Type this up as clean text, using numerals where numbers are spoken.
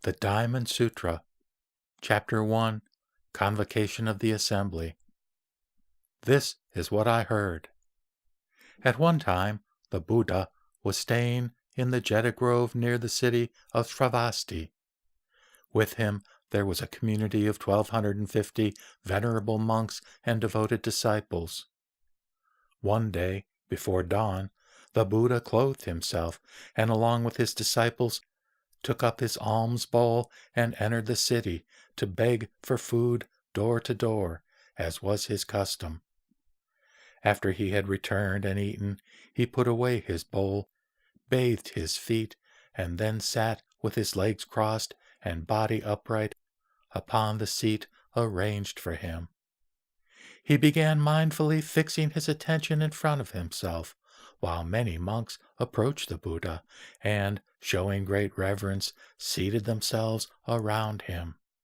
The Diamond Sutra, Chapter 1, Convocation of the Assembly. This is what I heard. At one time, the Buddha was staying in the Jeta Grove near the city of Sravasti. With him there was a community of 1,250 venerable monks and devoted disciples. One day, before dawn, the Buddha clothed himself, and along with his disciples took up his alms bowl and entered the city to beg for food door to door, as was his custom. After he had returned and eaten, he put away his bowl, bathed his feet, and then sat with his legs crossed and body upright upon the seat arranged for him. He began mindfully fixing his attention in front of himself, while many monks approached the Buddha and, showing great reverence, seated themselves around him.